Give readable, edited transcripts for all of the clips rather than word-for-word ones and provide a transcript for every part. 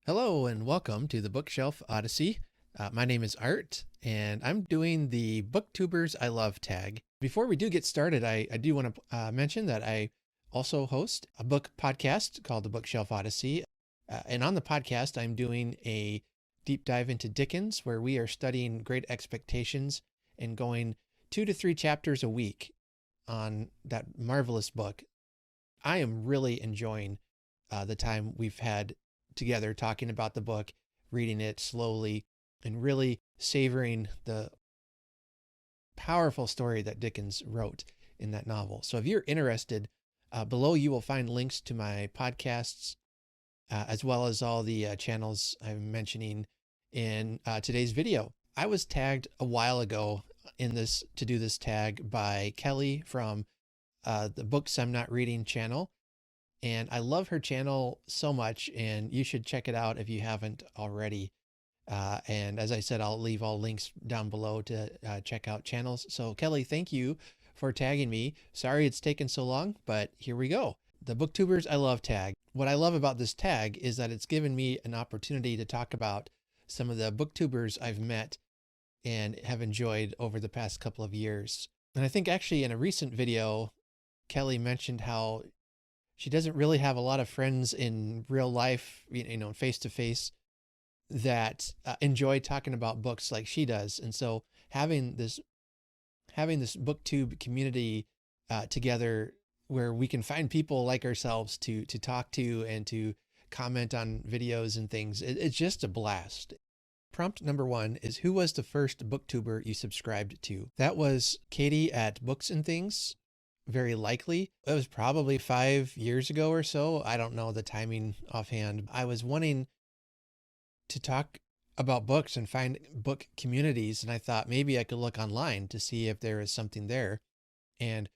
Hello and welcome to the Bookshelf Odyssey. My name is Art and I'm doing the Booktubers I Love Tag. Before we do get started, I do want to mention that I also host a book podcast called the Bookshelf Odyssey. And on the podcast, I'm doing a deep dive into Dickens where we are studying Great Expectations and going 2 to 3 chapters a week on that marvelous book. I am really enjoying the time we've had together talking about the book, reading it slowly, and really savoring the powerful story that Dickens wrote in that novel. So if you're interested, below you will find links to my podcasts, as well as all the channels I'm mentioning in today's video. I was tagged a while ago to do this tag by Kelly from the Books I'm Not Reading channel. And I love her channel so much, and you should check it out if you haven't already. And as I said, I'll leave all links down below to check out channels. So Kelly, thank you for tagging me. Sorry it's taken so long, but here we go. The Booktubers I Love tag. What I love about this tag is that it's given me an opportunity to talk about some of the booktubers I've met and have enjoyed over the past couple of years. And I think actually in a recent video, Kelly mentioned how she doesn't really have a lot of friends in real life, face to face, that enjoy talking about books like she does. And so having this Booktube community together where we can find people like ourselves to talk to and to comment on videos and things, it's just a blast. Prompt number 1 is, who was the first booktuber you subscribed to? That was Katie at Books and Things. Very likely. It was probably 5 years ago or so. I don't know the timing offhand. I was wanting to talk about books and find book communities, and I thought maybe I could look online to see if there is something there. And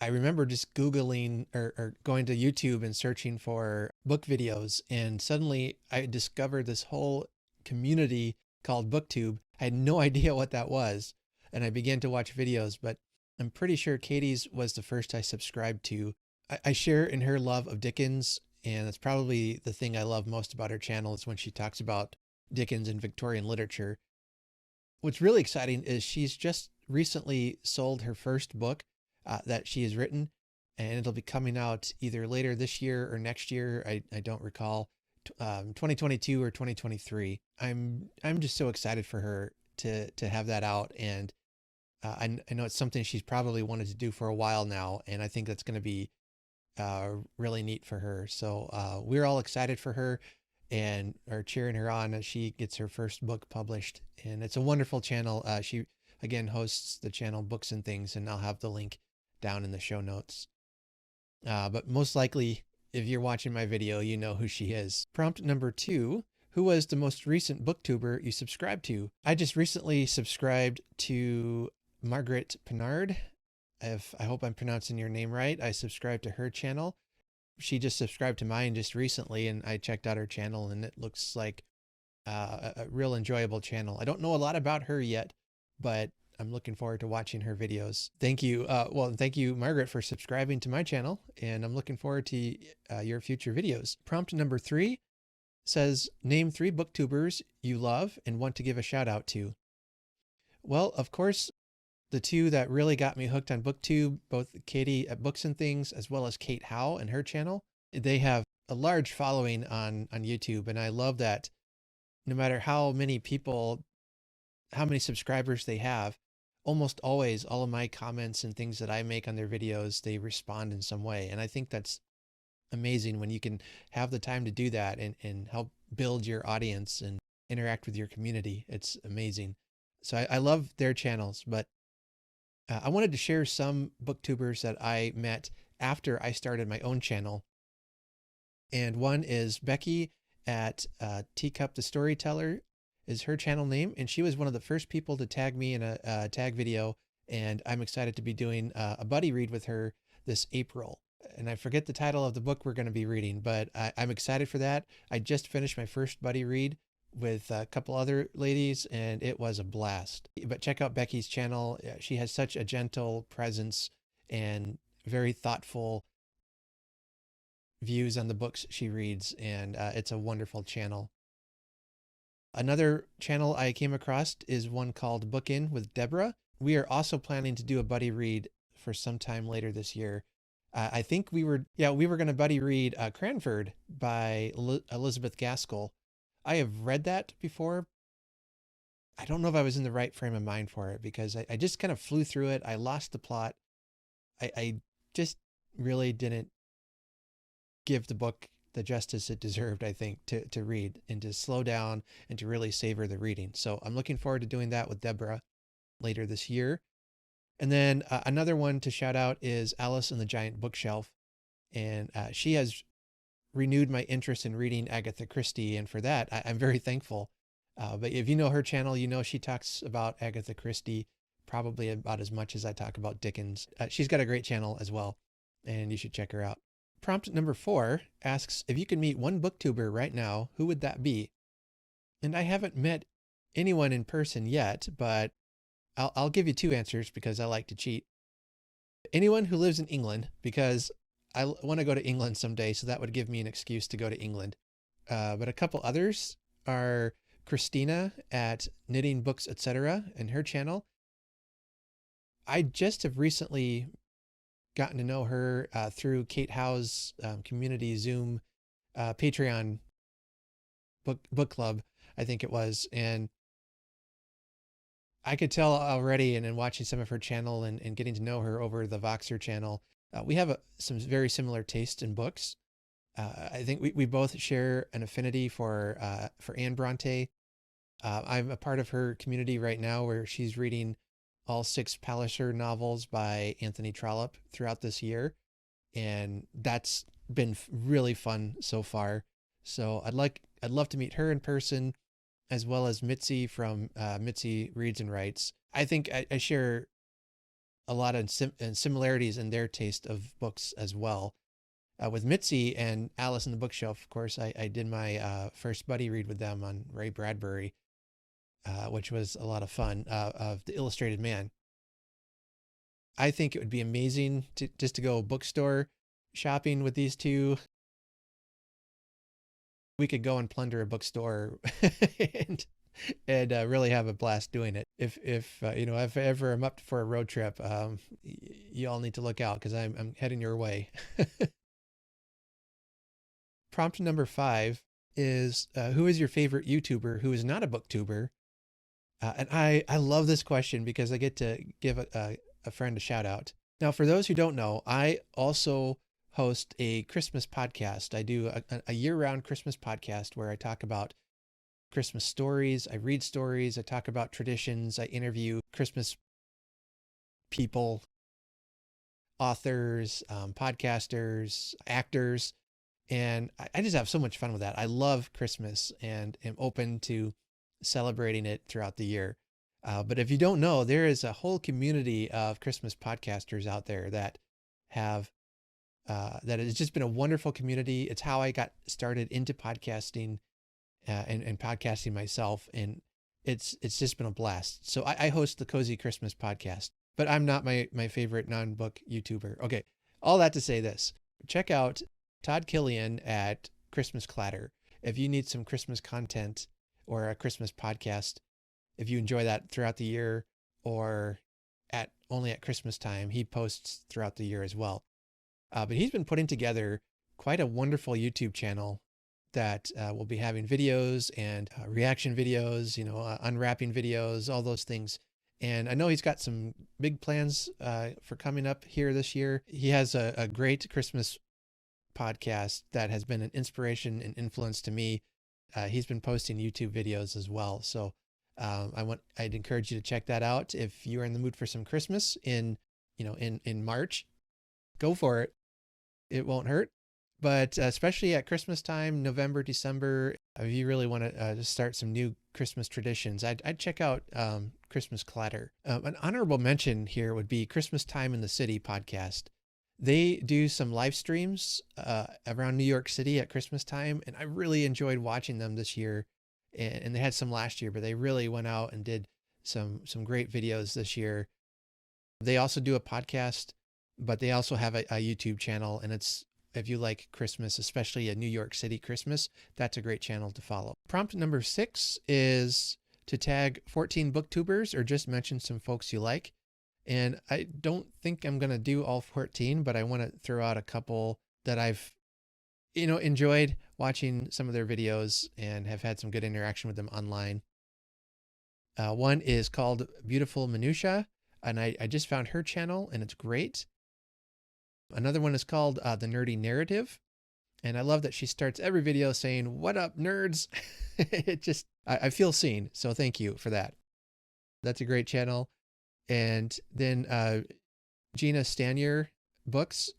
I remember just Googling or going to YouTube and searching for book videos, and suddenly I discovered this whole community called Booktube. I had no idea what that was, and I began to watch videos, but I'm pretty sure Katie's was the first I subscribed to. I share in her love of Dickens, and that's probably the thing I love most about her channel is when she talks about Dickens and Victorian literature. What's really exciting is she's just recently sold her first book that she has written, and it'll be coming out either later this year or next year. I don't recall, 2022 or 2023. I'm just so excited for her to have that out, and I know it's something she's probably wanted to do for a while now, and I think that's going to be really neat for her. So we're all excited for her and are cheering her on as she gets her first book published. And it's a wonderful channel. She, again, hosts the channel Books and Things, and I'll have the link down in the show notes. But most likely, if you're watching my video, you know who she is. Prompt number 2. Who was the most recent booktuber you subscribed to? I just recently subscribed to Margaret Pinard. I hope I'm pronouncing your name right. I subscribed to her channel. She just subscribed to mine just recently, and I checked out her channel, and it looks like a real enjoyable channel. I don't know a lot about her yet, but I'm looking forward to watching her videos. Thank you. Thank you, Margaret, for subscribing to my channel, and I'm looking forward to your future videos. Prompt number 3 says, name 3 booktubers you love and want to give a shout out to. Well, of course, the 2 that really got me hooked on Booktube, both Katie at Books and Things as well as Kate Howe and her channel, they have a large following on YouTube, and I love that no matter how many subscribers they have, almost always all of my comments and things that I make on their videos, they respond in some way. And I think that's amazing when you can have the time to do that and help build your audience and interact with your community. It's amazing. So I love their channels, but I wanted to share some booktubers that I met after I started my own channel. And one is Becky at Teacup the Storyteller is her channel name. And she was one of the first people to tag me in a tag video. And I'm excited to be doing a buddy read with her this April. And I forget the title of the book we're going to be reading, but I'm excited for that. I just finished my first buddy read with a couple other ladies, and it was a blast. But check out Becky's channel. She has such a gentle presence and very thoughtful views on the books she reads, and it's a wonderful channel. Another channel I came across is one called Book In with Deborah. We are also planning to do a buddy read for some time later this year. I think we were going to buddy read Cranford by Elizabeth Gaskell. I have read that before. I don't know if I was in the right frame of mind for it because I just kind of flew through it. I lost the plot. I just really didn't give the book the justice it deserved, I think, to read and to slow down and to really savor the reading. So I'm looking forward to doing that with Deborah later this year. And then another one to shout out is Alice and the Giant Bookshelf. And she has renewed my interest in reading Agatha Christie. And for that, I'm very thankful. But if you know her channel, you know she talks about Agatha Christie probably about as much as I talk about Dickens. She's got a great channel as well, and you should check her out. Prompt number 4 asks, if you could meet one booktuber right now, who would that be? And I haven't met anyone in person yet, but I'll give you 2 answers because I like to cheat. Anyone who lives in England, because I want to go to England someday, so that would give me an excuse to go to England. But a couple others are Christina at Knitting Books, etc. and her channel. I just have recently gotten to know her through Kate Howe's community Zoom Patreon book club, I think it was. And I could tell already, and in watching some of her channel and getting to know her over the Voxer channel, we have some very similar tastes in books. I think we both share an affinity for Anne Bronte. I'm a part of her community right now where she's reading all 6 Palliser novels by Anthony Trollope throughout this year. And that's been really fun so far. So I'd love to meet her in person, as well as Mitzi from Mitzi Reads and Writes. I think I share a lot of similarities in their taste of books as well. With Mitzi and Alice in the Bookshelf, of course, I did my first buddy read with them on Ray Bradbury, which was a lot of fun, of The Illustrated Man. I think it would be amazing to go bookstore shopping with these two. We could go and plunder a bookstore and really have a blast doing it. If ever I'm up for a road trip, you all need to look out because I'm heading your way. Prompt number 5 is, who is your favorite YouTuber who is not a booktuber? And I love this question because I get to give a friend a shout out. Now, for those who don't know, I also host a Christmas podcast. I do a year-round Christmas podcast where I talk about Christmas stories. I read stories. I talk about traditions. I interview Christmas people, authors, podcasters, actors. And I just have so much fun with that. I love Christmas and am open to celebrating it throughout the year. But if you don't know, there is a whole community of Christmas podcasters out there that have that has just been a wonderful community. It's how I got started into podcasting and podcasting myself. And it's just been a blast. So I host the Cozy Christmas podcast, but I'm not my favorite non-book YouTuber. Okay. All that to say this, check out Todd Killian at Christmas Clatter. If you need some Christmas content or a Christmas podcast, if you enjoy that throughout the year or only at Christmas time, he posts throughout the year as well. But he's been putting together quite a wonderful YouTube channel that will be having videos and reaction videos, unwrapping videos, all those things. And I know he's got some big plans for coming up here this year. He has a great Christmas podcast that has been an inspiration and influence to me. He's been posting YouTube videos as well. So I'd encourage you to check that out. If you're in the mood for some Christmas in March, go for it. It won't hurt. But especially at Christmas time, November, December, if you really want to start some new Christmas traditions, I'd check out Christmas Clatter. An honorable mention here would be Christmas Time in the City podcast. They do some live streams around New York City at Christmas time, and I really enjoyed watching them this year. And they had some last year, but they really went out and did some great videos this year. They also do a podcast, but they also have a YouTube channel, and it's if you like Christmas, especially a New York City Christmas, that's a great channel to follow. Prompt number 6 is to tag 14 booktubers or just mention some folks you like. And I don't think I'm going to do all 14, but I want to throw out a couple that I've, enjoyed watching some of their videos and have had some good interaction with them online. One is called Beautiful Minutia, and I just found her channel and it's great. Another one is called The Nerdy Narrative. And I love that she starts every video saying, "What up, nerds?" I feel seen. So thank you for that. That's a great channel. And then Gina Stanier Books.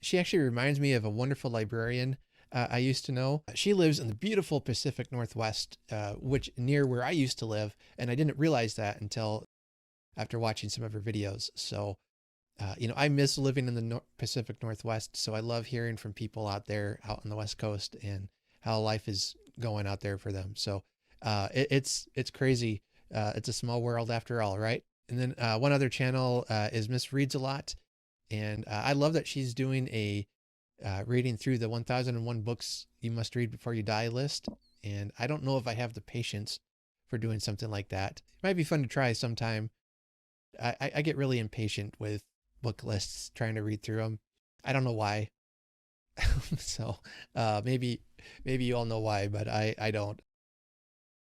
She actually reminds me of a wonderful librarian I used to know. She lives in the beautiful Pacific Northwest, which near where I used to live. And I didn't realize that until after watching some of her videos. So I miss living in the Pacific Northwest, so I love hearing from people out there, out on the West Coast, and how life is going out there for them. So it's crazy. It's a small world after all, right? And then one other channel is Miss Reads a Lot, and I love that she's doing a reading through the 1001 books you must read before you die list. And I don't know if I have the patience for doing something like that. It might be fun to try sometime. I get really impatient with book lists, trying to read through them. I don't know why. So maybe you all know why, but I don't.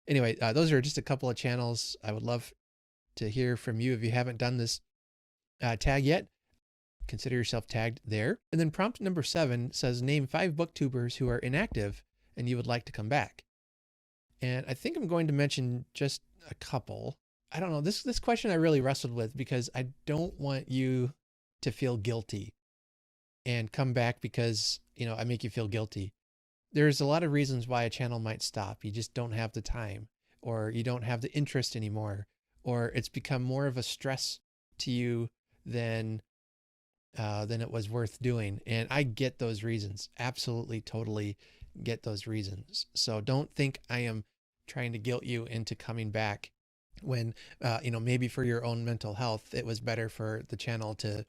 Anyway, those are just a couple of channels. I would love to hear from you. If you haven't done this tag yet, consider yourself tagged there. And then prompt number 7 says, name 5 booktubers who are inactive and you would like to come back. And I think I'm going to mention just a couple. I don't know. This question I really wrestled with because I don't want you to feel guilty and come back because, I make you feel guilty. There's a lot of reasons why a channel might stop. You just don't have the time, or you don't have the interest anymore, or it's become more of a stress to you than it was worth doing. And I get those reasons. Absolutely, totally get those reasons. So don't think I am trying to guilt you into coming back when, maybe for your own mental health, it was better for the channel to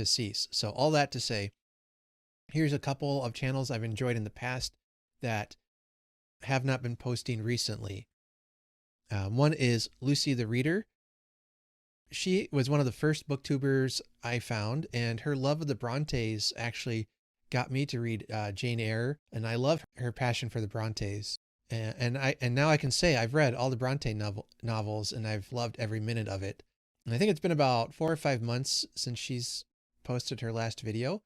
cease. So all that to say, here's a couple of channels I've enjoyed in the past that have not been posting recently. One is Lucy the Reader. She was one of the first booktubers I found, and her love of the Brontes actually got me to read Jane Eyre, and I love her passion for the Brontes. And now I can say I've read all the Bronte novels, and I've loved every minute of it. And I think it's been about 4 or 5 months since she's posted her last video.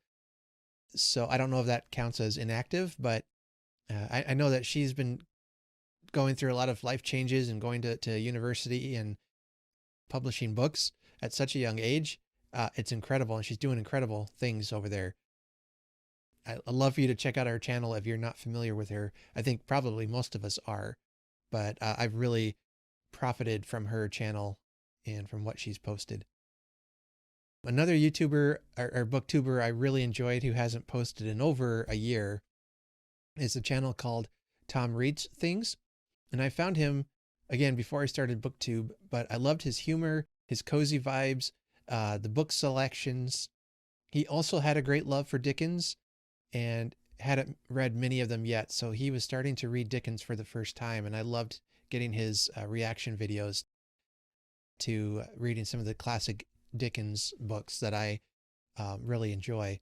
So I don't know if that counts as inactive, but I know that she's been going through a lot of life changes and going to university and publishing books at such a young age. It's incredible, and she's doing incredible things over there. I'd love for you to check out our channel if you're not familiar with her. I think probably most of us are, but I've really profited from her channel and from what she's posted. Another YouTuber or booktuber I really enjoyed who hasn't posted in over a year is a channel called Tom Reads Things. And I found him, again, before I started Booktube, but I loved his humor, his cozy vibes, the book selections. He also had a great love for Dickens and hadn't read many of them yet. So he was starting to read Dickens for the first time. And I loved getting his reaction videos to reading some of the classic Dickens books that I really enjoy.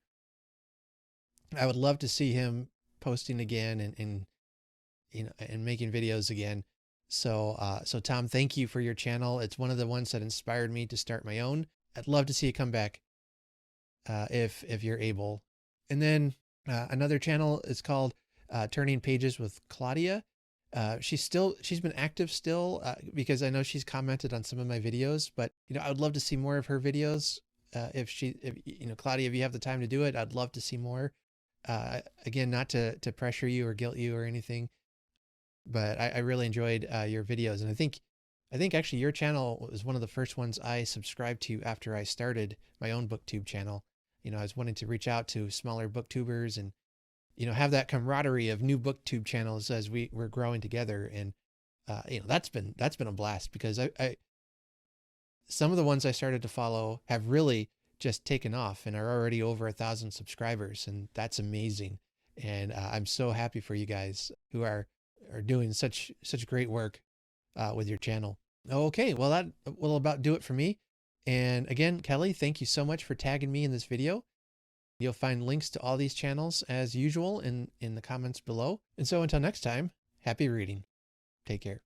I would love to see him posting again and making videos again. So Tom, thank you for your channel. It's one of the ones that inspired me to start my own. I'd love to see you come back if you're able. And then another channel is called Turning Pages with Claudia. She's been active still because I know she's commented on some of my videos, but I would love to see more of her videos. If Claudia, if you have the time to do it, I'd love to see more. Again, not to pressure you or guilt you or anything, but I really enjoyed your videos. And I think actually your channel was one of the first ones I subscribed to after I started my own Booktube channel. I was wanting to reach out to smaller booktubers and have that camaraderie of new Booktube channels as we're growing together. And, that's been a blast because I some of the ones I started to follow have really just taken off and are already over 1,000 subscribers, and that's amazing. And I'm so happy for you guys who are doing such great work with your channel. Okay, well, that will about do it for me. And again, Kelly, thank you so much for tagging me in this video. You'll find links to all these channels as usual in the comments below. And so until next time, happy reading. Take care.